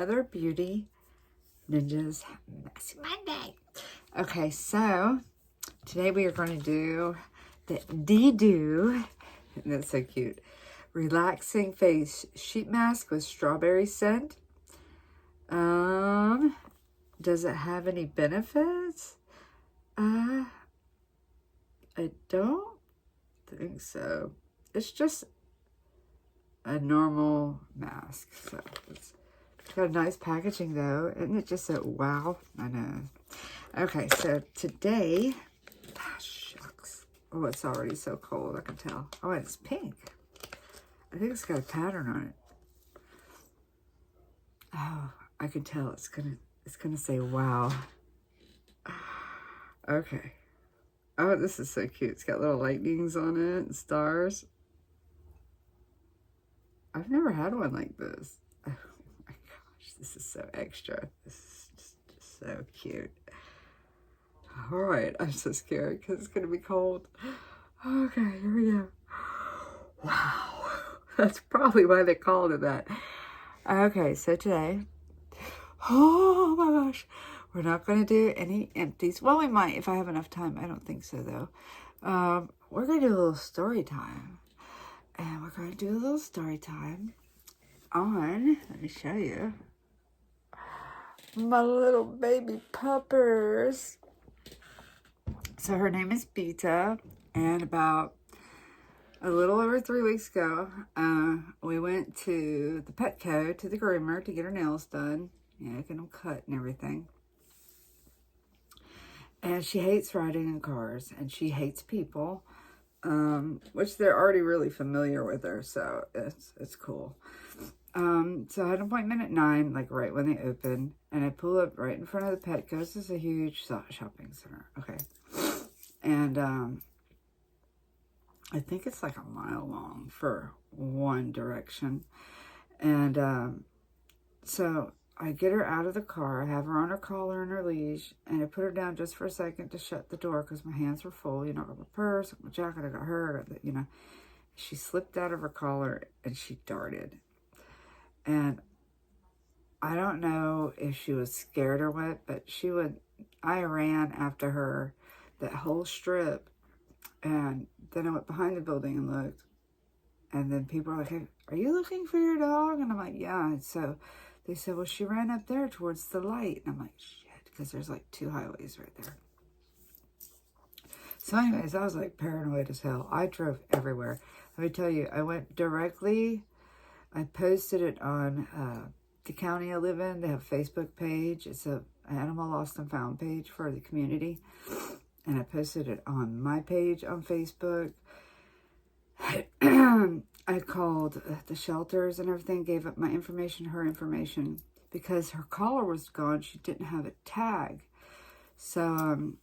another Beauty Ninjas Messy Monday. Okay, so today we are going to do the D-Do, and that's so cute, relaxing face sheet mask with strawberry scent. Does it have any benefits? I don't think so. It's just a normal mask. So it's got a nice packaging though. Isn't it just so wow? I know. Okay, so today, shucks. Oh, it's already so cold, I can tell. Oh, it's pink. I think it's got a pattern on it. Oh, I can tell it's gonna say wow. Okay. Oh, this is so cute. It's got little lightnings on it and stars. I've never had one like this. Oh my gosh, this is so extra. This is just so cute. All right, I'm so scared because it's going to be cold. Okay, here we go. Wow, that's probably why they called it that. Okay, so today, oh my gosh, we're not going to do any empties. Well, we might if I have enough time. I don't think so, though. We're going to do a little story time. And we're going to do a little story time on, let me show you, my little baby puppers. So her name is Beta, and about a little over 3 weeks ago, we went to the Petco, to the groomer, to get her nails done, get them cut and everything. And she hates riding in cars, and she hates people. Which they're already really familiar with her, so it's cool. So I had an appointment at 9, like right when they open, and I pull up right in front of the Petco. This is a huge shopping center, okay? And I think it's like a mile long for one direction. And so I get her out of the car, I have her on her collar and her leash, and I put her down just for a second to shut the door because my hands were full. I got my purse, my jacket, I got her, I got the, She slipped out of her collar and she darted. And I don't know if she was scared or what, but I ran after her that whole strip, and then I went behind the building and looked, and then people were like, hey, are you looking for your dog? And I'm like, yeah. And so they said, well, she ran up there towards the light. And I'm like, shit, because there's like 2 highways right there. So anyways, I was like paranoid as hell. I drove everywhere. Let me tell you, I went directly, I posted it on the county I live in. They have a Facebook page. It's an animal lost and found page for the community. And I posted it on my page on Facebook. I called the shelters and everything, gave up my information, her information, because her collar was gone. She didn't have a tag. So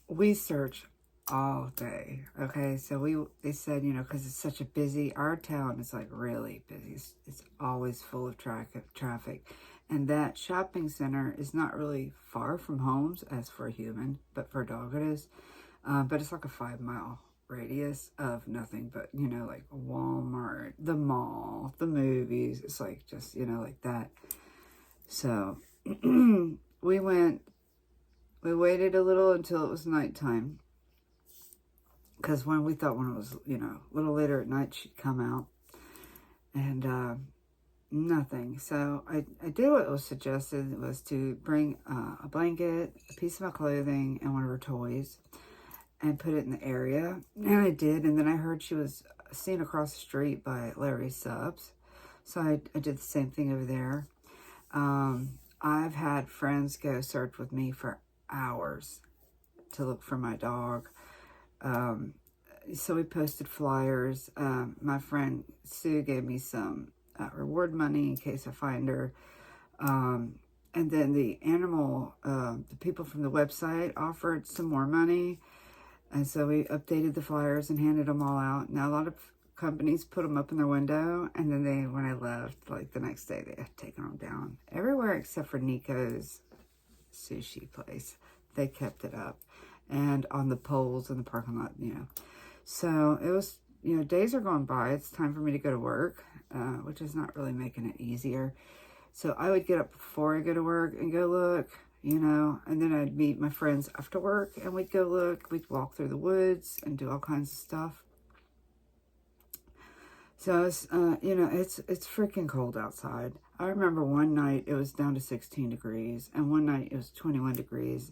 we searched all day. Okay, so they said, because it's such a busy, our town is like really busy. It's always full of traffic. And that shopping center is not really far from homes as for a human, but for a dog it is. But it's like a 5-mile radius of nothing but, like Walmart, the mall, the movies. It's like just, like that. So we waited a little until it was nighttime. Because we thought when it was, a little later at night, she'd come out. And nothing. So I did what was suggested, was to bring a blanket, a piece of my clothing, and one of her toys, and put it in the area. And I did. And then I heard she was seen across the street by Larry Subs. So I did the same thing over there. I've had friends go search with me for hours to look for my dog. So we posted flyers. My friend Sue gave me some reward money in case I find her. And then the people from the website offered some more money. And so we updated the flyers and handed them all out. Now, a lot of companies put them up in their window. And then when I left, like the next day, they had taken them down. Everywhere except for Nico's sushi place. They kept it up. And on the poles in the parking lot, So it was, days are going by. It's time for me to go to work. which is not really making it easier. So I would get up before I go to work and go look, you know, and then I'd meet my friends after work and we'd go look. We'd walk through the woods and do all kinds of stuff. So it's, you know, it's freaking cold outside. I remember one night it was down to 16 degrees, and one night it was 21 degrees.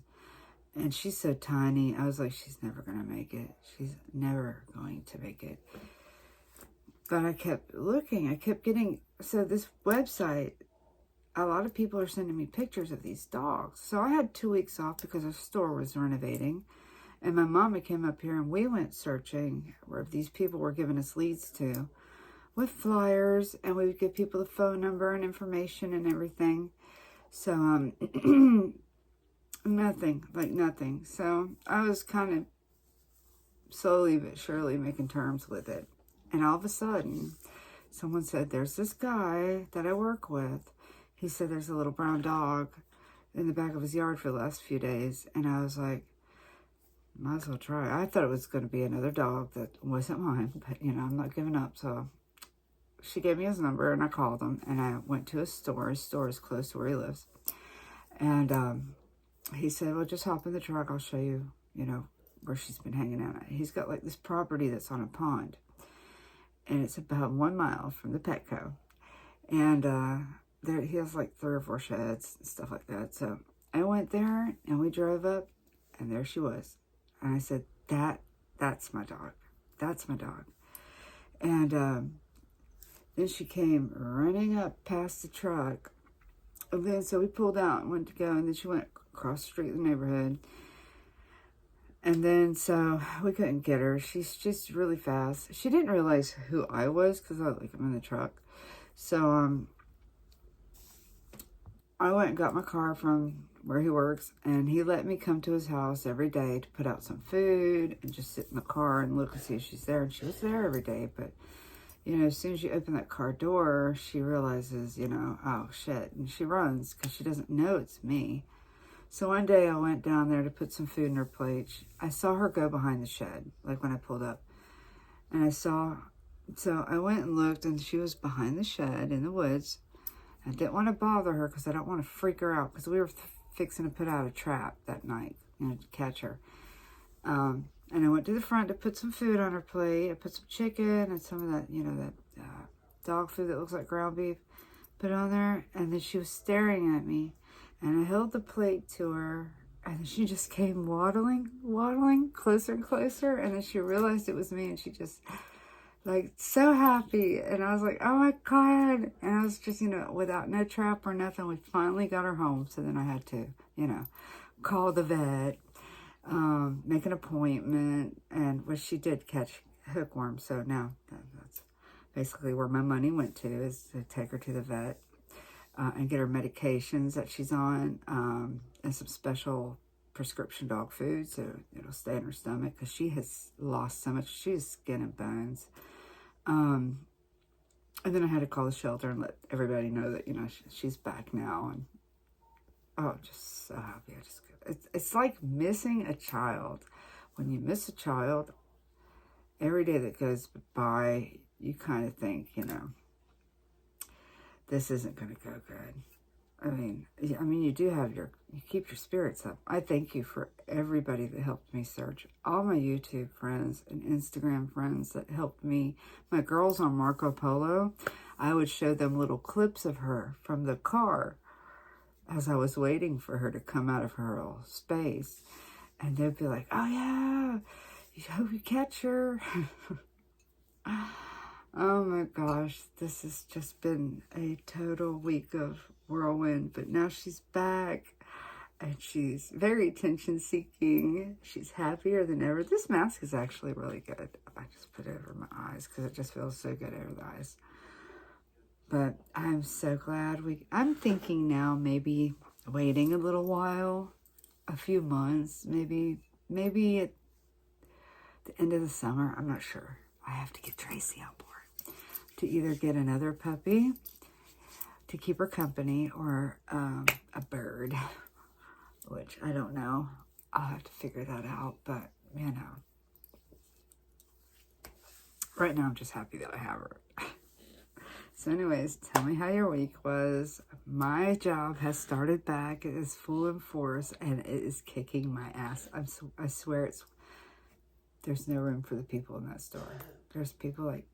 And she's so tiny. I was like, she's never going to make it. She's never going to make it. But I kept looking. I kept getting, so this website, a lot of people are sending me pictures of these dogs. So I had 2 weeks off because our store was renovating. And my mama came up here and we went searching where these people were giving us leads to with flyers. And we would give people the phone number and information and everything. So, nothing. So I was kind of slowly but surely making terms with it. And all of a sudden, someone said, there's this guy that I work with. He said there's a little brown dog in the back of his yard for the last few days. And I was like, might as well try. I thought it was going to be another dog that wasn't mine. But, you know, I'm not giving up. So she gave me his number and I called him. And I went to his store. His store is close to where he lives. And he said, well, just hop in the truck. I'll show you, you know, where she's been hanging out at. He's got like this property that's on a pond. And it's about 1 mile from the Petco. And there he has like 3 or 4 sheds and stuff like that. So I went there and we drove up and there she was. And I said, that's my dog. That's my dog. And then she came running up past the truck. And then so we pulled out and went to go. And then she went across the street in the neighborhood. And then, so, we couldn't get her. She's just really fast. She didn't realize who I was, because I'm in the truck. So, I went and got my car from where he works, and he let me come to his house every day to put out some food, and just sit in the car and look and see if she's there. And she was there every day, but, you know, as soon as you open that car door, she realizes, you know, oh, shit. And she runs, because she doesn't know it's me. So one day I went down there to put some food in her plate. I saw her go behind the shed, like when I pulled up. And so I went and looked and she was behind the shed in the woods. I didn't want to bother her because I don't want to freak her out because we were fixing to put out a trap that night, you know, to catch her. And I went to the front to put some food on her plate. I put some chicken and some of that, you know, that dog food that looks like ground beef, put on there. And then she was staring at me. And I held the plate to her, and she just came waddling closer and closer. And then she realized it was me, and she just, like, so happy. And I was like, oh my God. And I was just, you know, without no trap or nothing, we finally got her home. So then I had to, you know, call the vet, make an appointment. And well, she did catch hookworm. So now that's basically where my money went to, is to take her to the vet. And get her medications that she's on, and some special prescription dog food so it'll stay in her stomach, because she has lost so much. She has skin and bones. And then I had to call the shelter and let everybody know that, you know, she's back now. And oh, just so happy. It's like missing a child. When you miss a child, every day that goes by, you kind of think, you know, this isn't going to go good. I mean, you keep your spirits up. I thank you for everybody that helped me search. All my YouTube friends and Instagram friends that helped me. My girls on Marco Polo, I would show them little clips of her from the car as I was waiting for her to come out of her little space. And they'd be like, oh yeah, you hope you catch her. Oh my gosh, this has just been a total week of whirlwind, but now she's back and she's very attention seeking. She's happier than ever. This mask is actually really good. I just put it over my eyes because it just feels so good over the eyes. But I'm so glad I'm thinking now maybe waiting a little while, a few months, maybe at the end of the summer. I'm not sure. I have to get Tracy on board to either get another puppy to keep her company or a bird, which I don't know. I'll have to figure that out, but, you know, right now I'm just happy that I have her. So anyways, tell me how your week was. My job has started back. It is full in force, and it is kicking my ass. I swear there's no room for the people in that store. There's people like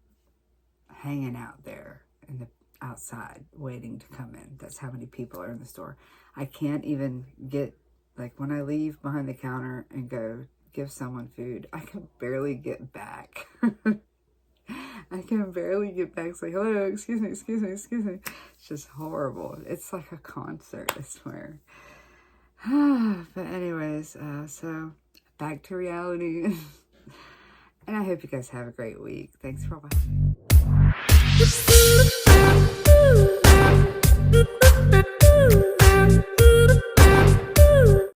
hanging out there in the outside waiting to come in. That's how many people are in the store. I can't even get, like, when I leave behind the counter and go give someone food, I can barely get back. I can barely get back. It's like, hello, excuse me. It's just horrible. It's like a concert, I swear. But anyways, so back to reality. And I hope you guys have a great week. Thanks for watching.